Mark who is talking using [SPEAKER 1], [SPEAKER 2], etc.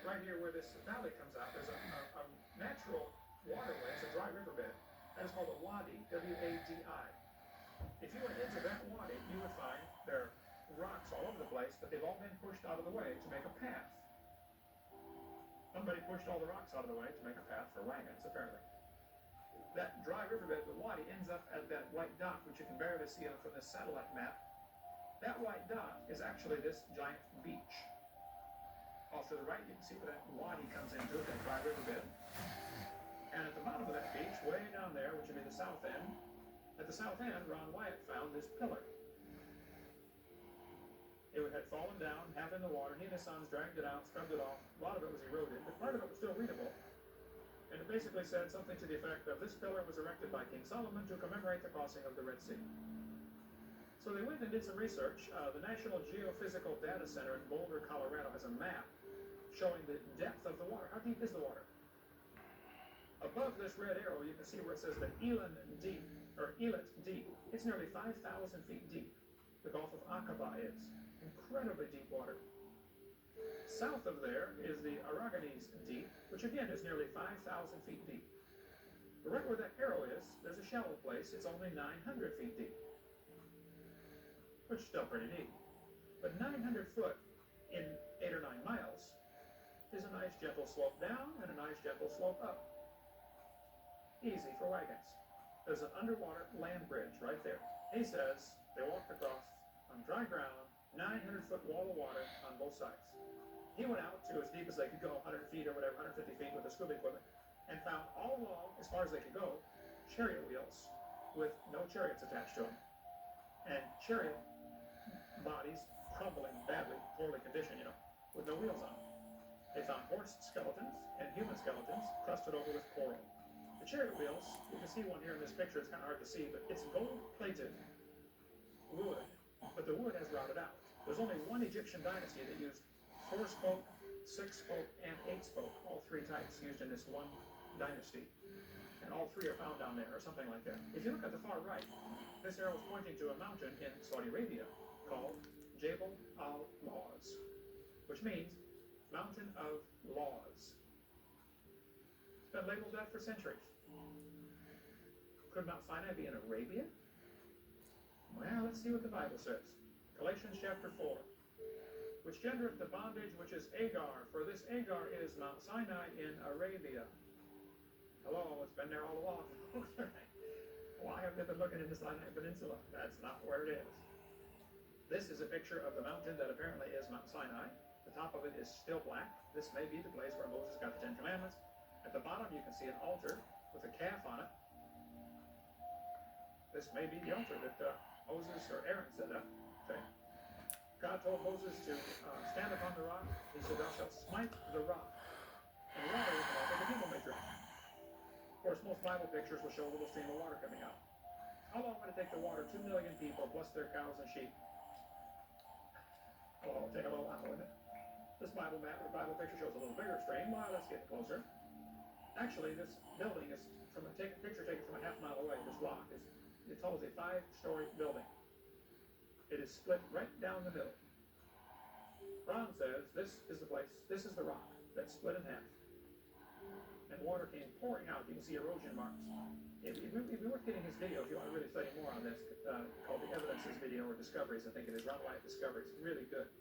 [SPEAKER 1] right here where this valley comes out, there's a natural waterway. It's a dry riverbed. That is called a wadi, W-A-D-I. If you went into that wadi, you would find there are rocks all over the place, but they've all been pushed out of the way to make a path. Somebody pushed all the rocks out of the way to make a path for wagons, apparently. That dry riverbed, the wadi, ends up at that white dot, which you can barely see from this satellite map. That white dot is actually this giant beach. Off to the right, you can see where that wadi comes into it, that dry riverbed. And at the bottom of that beach, way down there, which would be the south end, at the south end, Ron Wyatt found this pillar. It had fallen down, half in the water. He and his sons dragged it out, scrubbed it off. A lot of it was eroded, but part of it was still readable. And it basically said something to the effect of, this pillar was erected by King Solomon to commemorate the crossing of the Red Sea. So they went and did some research. The National Geophysical Data Center in Boulder, Colorado has a map showing the depth of the water. How deep is the water? Above this red arrow, you can see where it says the Elan Deep, or Elat Deep. It's nearly 5,000 feet deep. The Gulf of Aqaba is. Incredibly deep water. South of there is the Aragonese Deep, which again is nearly 5,000 feet deep. But right where that arrow is, there's a shallow place. It's only 900 feet deep, which is still pretty deep. But 900 foot in 8 or 9 miles is a nice gentle slope down and a nice gentle slope up. Easy for wagons. There's an underwater land bridge right there. He says they walked across on dry ground, 900-foot wall of water on both sides. He went out to as deep as they could go, 100 feet or whatever, 150 feet with the scuba equipment, and found all along, as far as they could go, chariot wheels with no chariots attached to them. And chariot bodies crumbling badly, poorly conditioned, with no wheels on them. They found horse skeletons and human skeletons crusted over with coral. The chariot wheels, you can see one here in this picture, it's kind of hard to see, but it's gold-plated wood, but the wood has rotted out. There's only one Egyptian dynasty that used 4-spoke, 6-spoke, and 8-spoke, all three types used in this one dynasty. And all three are found down there, or something like that. If you look at the far right, this arrow is pointing to a mountain in Saudi Arabia called Jabal al-Lawz, which means Mountain of Laws. It's been labeled that for centuries. Could Mount Sinai be in Arabia? Well, let's see what the Bible says. Galatians chapter 4. Which gendereth the bondage which is Agar, for this Agar is Mount Sinai in Arabia. Hello, it's been there all along. Why have they been looking in the Sinai Peninsula? That's not where it is. This is a picture of the mountain that apparently is Mount Sinai. The top of it is still black. This may be the place where Moses got the Ten Commandments. At the bottom you can see an altar with a calf on it. This may be the altar that Moses or Aaron set up. Okay. God told Moses to stand upon the rock. He said, thou shalt smite the rock, and water will come out that the people may drink. Of course, most Bible pictures will show a little stream of water coming out. How long would it take to water 2 million people plus their cows and sheep? Oh, it'll take a little while, wouldn't it? This Bible picture shows a little bigger stream. Well, let's get closer. Actually, this building is from a picture taken from a half mile away. This rock is, it's almost a 5-story building. It is split right down the middle. Ron says this is the place, this is the rock that's split in half. And water came pouring out. You can see erosion marks. If you're worth getting his video, if you want to really study more on this, called the Evidences video or Discoveries, I think it is, Ron Wyatt Discoveries. Really good.